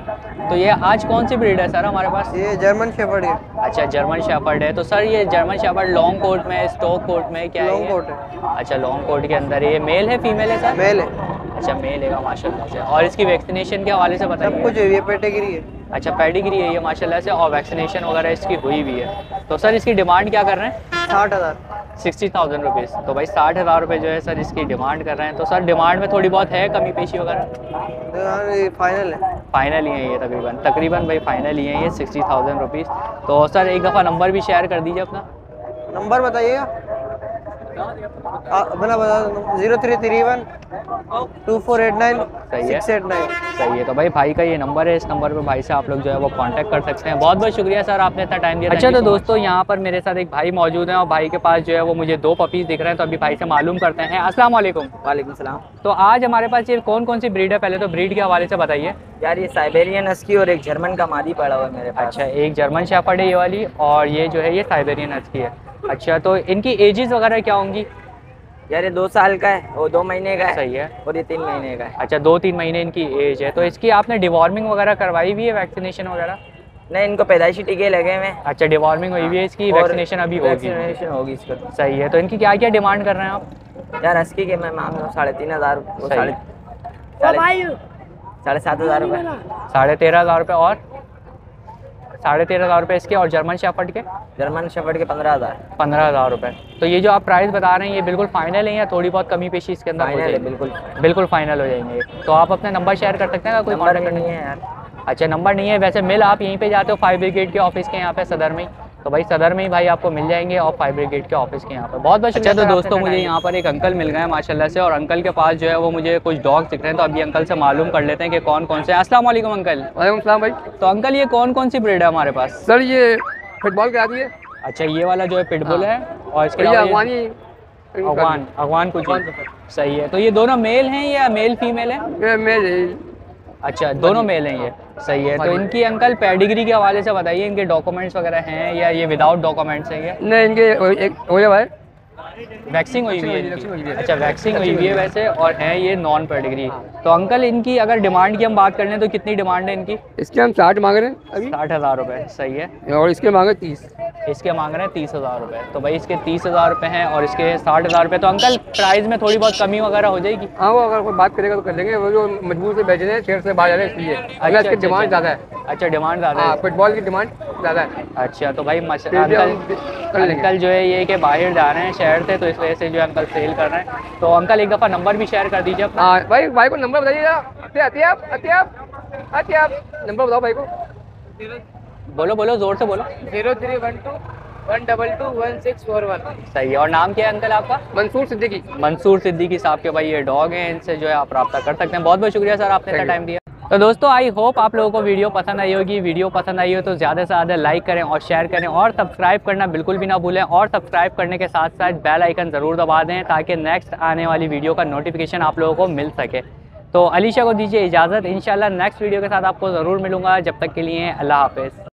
तो ये आज कौन सी ब्रीड है सर हमारे पास?
ये जर्मन शेफर्ड है।
अच्छा, जर्मन शेफर्ड है। तो सर ये जर्मन शेफर्ड लॉन्ग कोट में, स्टॉक कोट में, क्या है?
लॉन्ग कोट है।
अच्छा, लॉन्ग कोट के अंदर ये मेल है फीमेल है सर?
मेल है।
अच्छा, मेल है माशाल्लाह से। और इसकी वैक्सीनेशन के हवाले से बताइए।
सब कुछ है, ये पेडिग्री है।
अच्छा, पेडिग्री है ये माशाल्लाह से और वैक्सीनेशन वगैरह इसकी हुई भी है। तो सर इसकी डिमांड क्या कर रहे हैं?
60,000।
60,000 रुपीज़। तो भाई 60,000 रुपये जो है सर इसकी डिमांड कर रहे हैं। तो सर डिमांड में थोड़ी बहुत है कमी पेशी वगैरह?
फाइनल है।
फाइनल ही है ये तकरीबन भाई फाइनल ही है ये 60,000 रुपीज़। तो सर एक दफ़ा नंबर भी शेयर कर दीजिए अपना।
नंबर बताइएगा। बना बता 0331 2489
सही है
689।
सही है। तो भाई भाई का ये नंबर है, इस नंबर पे भाई से आप लोग जो है वो कांटेक्ट कर सकते हैं। बहुत बहुत शुक्रिया सर, आपने इतना टाइम दिया। अच्छा तो दोस्तों यहाँ पर मेरे साथ एक भाई मौजूद हैं और भाई के पास जो है वो मुझे 2 पपीज़ दिख रहे हैं, तो अभी भाई से मालूम करते हैं। अस्सलाम वालेकुम।
वालेकुम सलाम।
तो आज हमारे पास ये कौन कौन सी ब्रीड है, पहले तो ब्रीड के हवाले से बताइए।
यार ये साइबेरियन हस्की और एक जर्मन का मादी पड़ा हुआ है मेरे पास।
अच्छा, एक जर्मन शेफर्ड है ये वाली, और ये जो है ये साइबेरियन हस्की है। अच्छा, तो इनकी एजेस वगैरह क्या होंगी?
यार ये 2 साल का है और 2 महीने का है।
सही है।
और ये 3 महीने का है।
अच्छा, 2-3 महीने इनकी एज है। तो इसकी आपने डिवॉर्मिंग वगैरह करवाई हुई है, वैक्सीनेशन वगैरह?
नहीं, इनको पैदाइशी टीके लगे हुए हैं।
अच्छा, डिवॉर्मिंग हुई हुई है इसकी, वैक्सीनेशन अभी होगी?
वैक्सीनेशन होगी इसका।
सही है। तो इनकी क्या क्या डिमांड कर रहे हैं आप?
यार हस्की के मैं मांग रहा हूँ 3,500, 7,500 रुपये।
13,500 रुपये और 13,500 रुपये इसके, और जर्मन शेफर्ड के?
जर्मन शेफर्ड के 15,000।
15,000 रुपये। तो ये जो आप प्राइस बता रहे हैं ये बिल्कुल फाइनल है या थोड़ी बहुत कमी पेशी इसके अंदर हो
फाइनल है?
जाएगी?
बिल्कुल
बिल्कुल फाइनल हो जाएंगे। तो आप अपना नंबर शेयर कर सकते हैं? कोई
नंबर नहीं है यार।
अच्छा, नंबर नहीं है। वैसे मिल आप यहीं पे जाते हो फायर ब्रिगेड के ऑफिस के यहाँ पे सदर में, तो भाई सदर में ही भाई आपको मिल जाएंगे, और फायर ब्रिगेड के ऑफिस के यहाँ पे। बहुत बहुत अच्छा। तो दोस्तों मुझे यहाँ पर एक अंकल मिल गए हैं माशाल्लाह से, और अंकल के पास जो है वो मुझे कुछ डॉग्स दिख रहे हैं, तो अभी अंकल से मालूम कर लेते हैं कि कौन कौन से हैं। अस्सलाम वालेकुम अंकल।
वालेकुम सलाम भाई।
तो अंकल ये कौन कौन सी ब्रीड है हमारे पास?
सर ये फुटबॉल करा दी है।
अच्छा, ये वाला जो है पिटबुल है, और इसके अगवान कुछ सही है। तो ये दोनों मेल हैं या मेल फीमेल है?
मेल है।
अच्छा, दोनों मेल हैं ये। सही है। तो इनकी अंकल पेडिग्री के हवाले से बताइए, इनके डॉक्यूमेंट्स वगैरह हैं या ये विदाउट डॉक्यूमेंट्स हैं? ये
नहीं, इनके एक हो जाए
वैक्सिंग हुई हुई है। अच्छा, वैक्सिंग हुई हुई है वैसे, और है ये नॉन पेडिग्री। तो अंकल इनकी अगर डिमांड की हम बात कर लें तो कितनी डिमांड है इनकी?
इसके हम 60 मांग रहे हैं अभी।
60,000 रुपये। सही है।
और इसके मांगे 30।
इसके मांग रहे हैं 30,000 रुपये। तो भाई इसके 30,000 रुपये हैं और इसके 60,000 रुपये। तो अंकल प्राइस में थोड़ी बहुत कमी वगैरह हो जाएगी?
हाँ, वो अगर कोई बात करेगा तो कर लेंगे। वो जो मजबूर से बेच रहे हैं, शहर से बाहर जा रहे हैं, इसलिए इसकी डिमांड ज़्यादा है।
अच्छा, डिमांड ज़्यादा है।
फुटबॉल की डिमांड ज़्यादा है।
अच्छा, तो भाई अंकल जो है ये कि बाहर जा रहे हैं शहर से, तो इस वजह से जो अंकल सेल कर रहे हैं। तो अंकल एक दफ़ा नंबर भी शेयर कर दीजिए अपना।
हाँ भाई को नंबर बताइएगा। आते आप नंबर बताओ भाई को।
बोलो जोर से बोलो।
0312-122-1641।
सही है। और नाम क्या है अंकल आपका?
मंसूर सिद्दीकी।
मंसूर सिद्दीकी साहब के भाई ये डॉग हैं, इनसे जो है आप रब्ता कर सकते हैं। बहुत बहुत शुक्रिया सर, आपने इतना टाइम दिया। तो दोस्तों आई होप आप लोगों को वीडियो पसंद आई होगी। वीडियो पसंद आई हो तो ज़्यादा से ज़्यादा लाइक करें और शेयर करें, और सब्सक्राइब करना बिल्कुल भी ना भूलें। और सब्सक्राइब करने के साथ साथ बेल आइकन ज़रूर दबा दें, ताकि नेक्स्ट आने वाली वीडियो का नोटिफिकेशन आप लोगों को मिल सके। तो अलीशा को दीजिए इजाज़त, इंशाल्लाह नेक्स्ट वीडियो के साथ आपको ज़रूर मिलूँगा। जब तक के लिए अल्लाह हाफ़िज़।